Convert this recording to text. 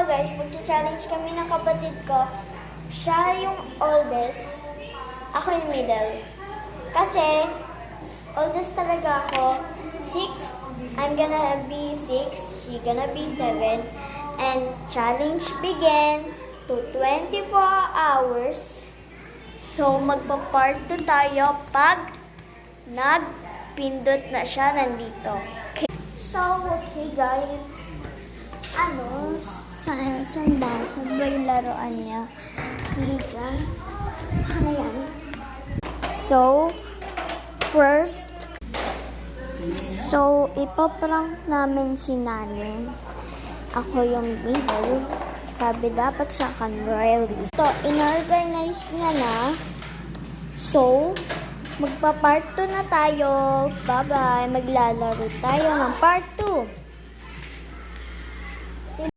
guys, magcha-challenge kami ng kapatid ko. Siya yung oldest, ako yung middle. Kasi, oldest talaga ako. 6, I'm gonna be 6, she gonna be 7. And challenge begin to 24 hours. So, magpa-part 2 tayo pag nagpindot na siya nandito. Okay. So, okay guys. Saan ba yung laruan niya? Hindi dyan. Ayan. So, first, ipaprank namin si Nani. Ako yung middle. Sabi dapat sa akin, Riley. Ito, in-organize niya na. So, magpa-part 2 na tayo. Bye-bye. Maglalaro tayo ng part 2.